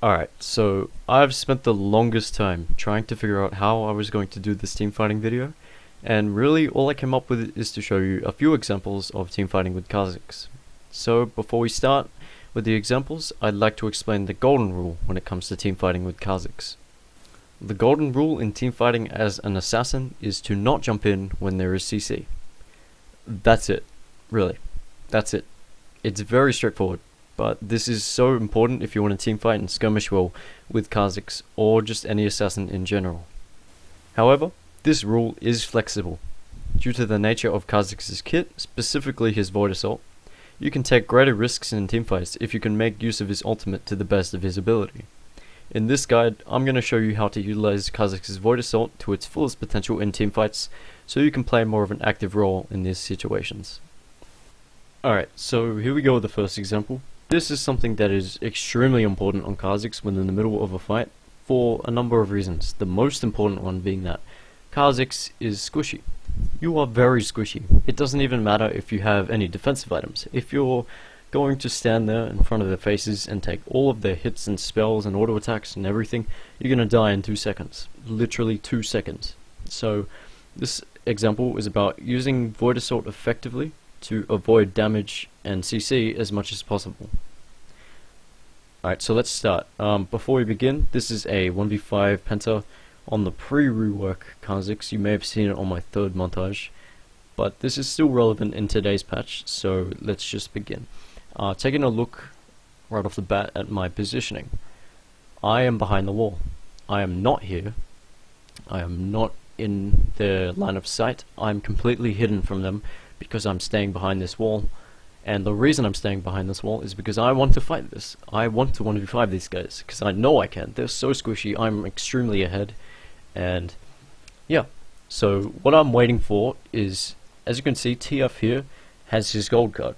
Alright, so I've spent the longest time trying to figure out how I was going to do this team fighting video, and really all I came up with is to show you a few examples of team fighting with Kha'Zix. So before we start with the examples, I'd like to explain the golden rule when it comes to team fighting with Kha'Zix. The golden rule in team fighting as an assassin is to not jump in when there is CC. That's it, really. That's it. It's very straightforward. But this is so important if you want to teamfight and skirmish well with Kha'Zix or just any assassin in general. However, this rule is flexible. Due to the nature of Kha'Zix's kit, specifically his Void Assault, you can take greater risks in teamfights if you can make use of his ultimate to the best of his ability. In this guide, I'm going to show you how to utilize Kha'Zix's Void Assault to its fullest potential in teamfights so you can play more of an active role in these situations. Alright, so here we go with the first example. This is something that is extremely important on Kha'Zix when in the middle of a fight for a number of reasons. The most important one being that Kha'Zix is squishy. You are very squishy. It doesn't even matter if you have any defensive items. If you're going to stand there in front of their faces and take all of their hits and spells and auto attacks and everything, you're going to die in 2 seconds. Literally 2 seconds. So this example is about using Void Assault effectively to avoid damage and CC as much as possible. Alright, so let's start. Before we begin, this is a 1v5 penta on the pre-rework Kha'Zix. You may have seen it on my third montage, but this is still relevant in today's patch, so let's just begin. Taking a look right off the bat at my positioning. I am behind the wall. I am not here. I am not in their line of sight. I'm completely hidden from them because I'm staying behind this wall, and the reason I'm staying behind this wall is because I want to fight this. I want to 1v5 these guys, because I know I can. They're so squishy, I'm extremely ahead, and yeah. So what I'm waiting for is, as you can see, TF here has his gold card,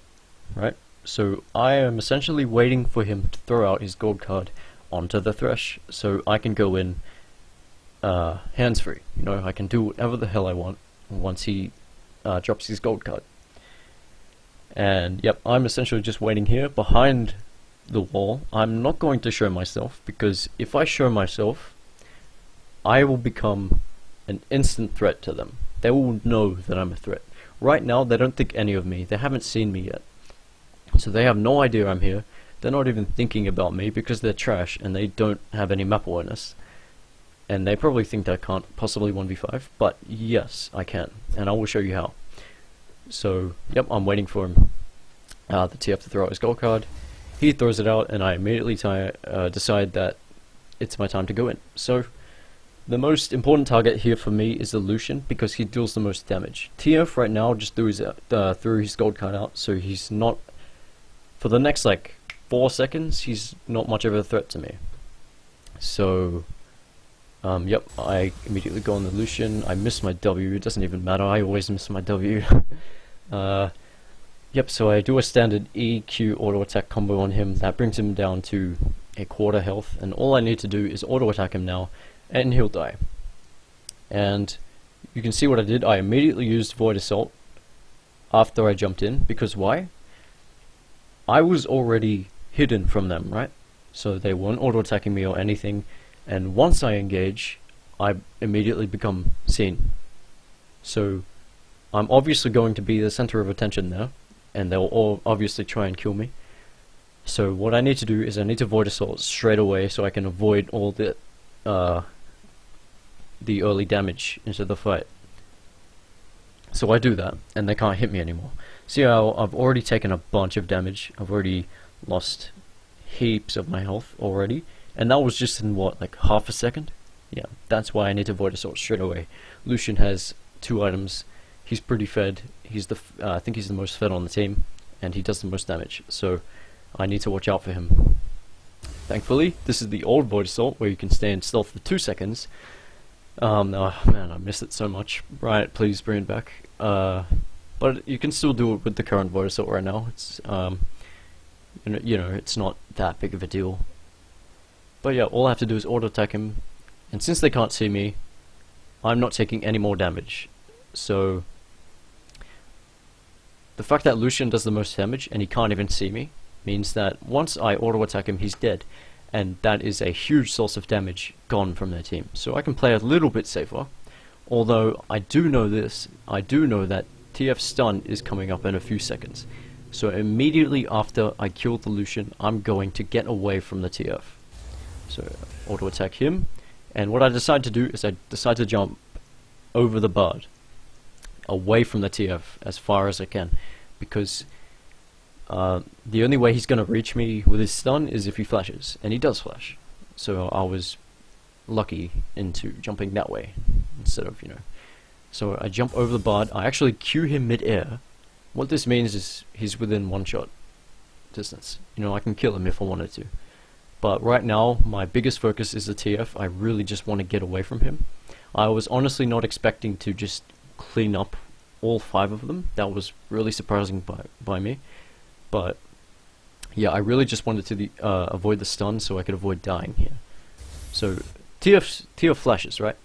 right? So I am essentially waiting for him to throw out his gold card onto the thresh, so I can go in hands-free. You know, I can do whatever the hell I want once he drops his gold card. And yep, I'm essentially just waiting here behind the wall. I'm not going to show myself, because if I show myself, I will become an instant threat to them. They will know that I'm a threat. Right now, they don't think any of me. They haven't seen me yet. So they have no idea I'm here. They're not even thinking about me because they're trash and they don't have any map awareness. And they probably think I can't possibly 1v5, but yes, I can, and I will show you how. So, yep, I'm waiting for him, the TF to throw out his gold card. He throws it out, and I immediately decide that it's my time to go in. So, the most important target here for me is the Lucian, because he deals the most damage. TF right now just threw his gold card out, so he's not, for the next like 4 seconds, he's not much of a threat to me. So, yep, I immediately go on the Lucian. I miss my W, it doesn't even matter, I always miss my W. Yep, so I do a standard EQ auto attack combo on him. That brings him down to a quarter health, and all I need to do is auto attack him now, and he'll die. And you can see what I did. I immediately used Void Assault after I jumped in, because why? I was already hidden from them, right? So they weren't auto attacking me or anything. And once I engage, I immediately become seen. So I'm obviously going to be the center of attention there, and they'll all obviously try and kill me. So what I need to do is I need to Void Assault straight away so I can avoid all the early damage into the fight. So I do that, and they can't hit me anymore. See how I've already taken a bunch of damage. I've already lost heaps of my health already. And that was just in what, like half a second? Yeah, that's why I need to Void Assault straight away. Lucian has 2 items. He's pretty fed. He's the I think he's the most fed on the team, and he does the most damage. So I need to watch out for him. Thankfully, this is the old Void Assault where you can stay in stealth for 2 seconds. Oh man, I miss it so much. Right, please bring it back. But you can still do it with the current Void Assault right now. It's you know, it's not that big of a deal. But yeah, all I have to do is auto attack him, and since they can't see me, I'm not taking any more damage. So the fact that Lucian does the most damage and he can't even see me means that once I auto attack him, he's dead. and that is a huge source of damage gone from their team. So I can play a little bit safer, although I do know that TF's stun is coming up in a few seconds. So immediately after I kill the Lucian, I'm going to get away from the TF. So auto attack him, and what I decide to do is I decide to jump over the Bard, away from the TF as far as I can, because the only way he's going to reach me with his stun is if he flashes, and he does flash. So I was lucky into jumping that way instead of, So I jump over the Bard, I actually Q him mid-air. What this means is he's within one shot distance. I can kill him if I wanted to. But right now, my biggest focus is the TF. I really just want to get away from him. I was honestly not expecting to just clean up all 5 of them. That was really surprising by me. But yeah, I really just wanted to avoid the stun so I could avoid dying here. So TF flashes, right?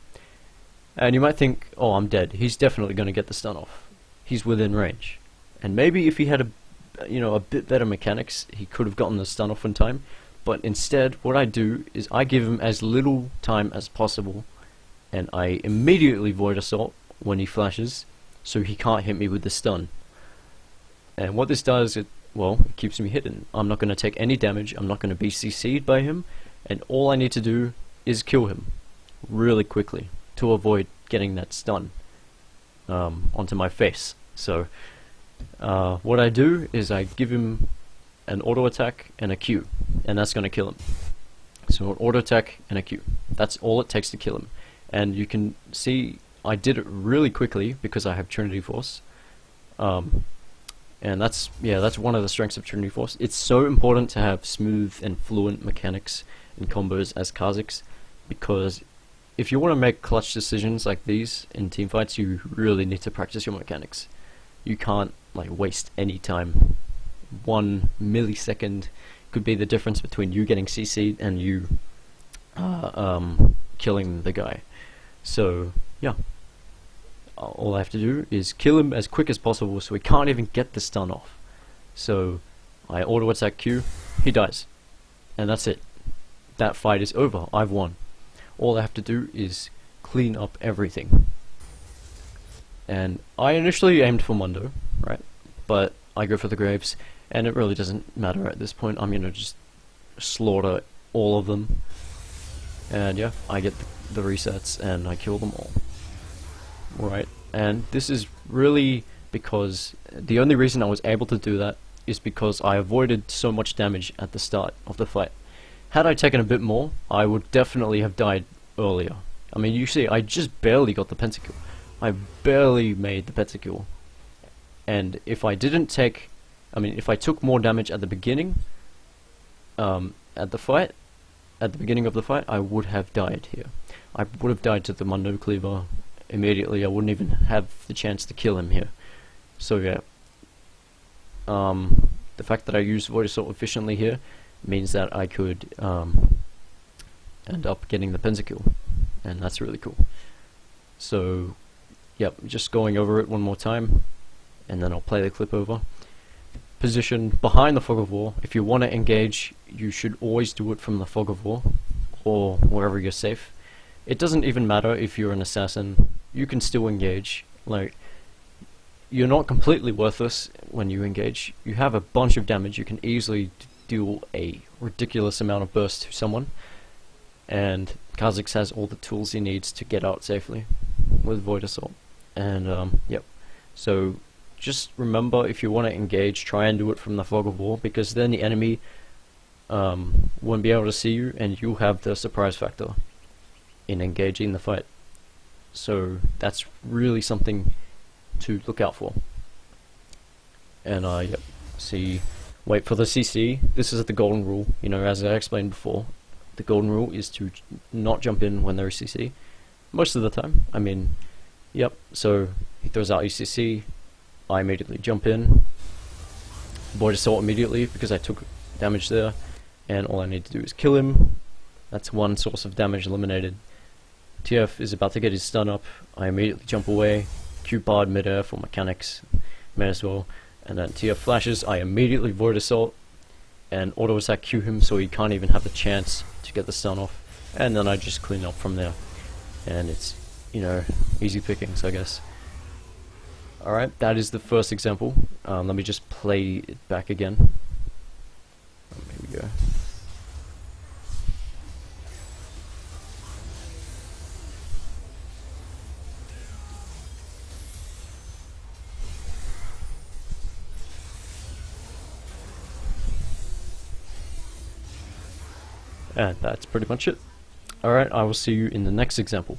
And you might think, oh, I'm dead. He's definitely going to get the stun off. He's within range. And maybe if he had a bit better mechanics, he could have gotten the stun off in time. But instead, what I do is I give him as little time as possible, and I immediately Void Assault when he flashes, so he can't hit me with the stun. And what this does, it keeps me hidden. I'm not going to take any damage, I'm not going to be CC'd by him, and all I need to do is kill him really quickly to avoid getting that stun onto my face. So what I do is I give him an auto attack and a Q, and that's going to kill him. So an auto attack and a Q. That's all it takes to kill him. And you can see I did it really quickly because I have Trinity Force. And that's one of the strengths of Trinity Force. It's so important to have smooth and fluent mechanics and combos as Kha'Zix, because if you want to make clutch decisions like these in teamfights, you really need to practice your mechanics. You can't waste any time. 1 millisecond could be the difference between you getting CC'd and you killing the guy. So yeah, all I have to do is kill him as quick as possible so he can't even get the stun off. So I auto attack Q, he dies, and that's it. That fight is over. I've won. All I have to do is clean up everything. And I initially aimed for Mundo, right? But I go for the Graves, and it really doesn't matter at this point. I'm gonna just slaughter all of them. And yeah, I get the resets and I kill them all. Right, and this is really because the only reason I was able to do that is because I avoided so much damage at the start of the fight. Had I taken a bit more, I would definitely have died earlier. I mean, you see, I just barely got the pentakill. I barely made the pentakill. And if I took more damage at the beginning, at the beginning of the fight, I would have died here. I would have died to the Mundo Cleaver immediately. I wouldn't even have the chance to kill him here. So yeah, the fact that I used Void Assault efficiently here means that I could end up getting the pentakill, and that's really cool. So yep, just going over it one more time, and then I'll play the clip over. Position behind the Fog of War. If you want to engage, you should always do it from the Fog of War, or wherever you're safe. It doesn't even matter if you're an assassin, you can still engage. You're not completely worthless when you engage. You have a bunch of damage, you can easily deal a ridiculous amount of burst to someone, and Kha'Zix has all the tools he needs to get out safely with Void Assault. And yep, so just remember, if you want to engage, try and do it from the Fog of War, because then the enemy won't be able to see you, and you'll have the surprise factor in engaging the fight. So that's really something to look out for. And yep, wait for the CC. This is the golden rule, as I explained before. The golden rule is to not jump in when there is CC most of the time. I mean, yep, so he throws out ECC, I immediately jump in, Void Assault immediately because I took damage there, and all I need to do is kill him. That's one source of damage eliminated. TF is about to get his stun up, I immediately jump away, Q Bard mid-air for mechanics, may as well, and then TF flashes, I immediately Void Assault, and auto attack Q him so he can't even have a chance to get the stun off, and then I just clean up from there. And it's, you know, easy pickings, I guess. Alright, that is the first example. Let me just play it back again. There we go. And that's pretty much it. Alright, I will see you in the next example.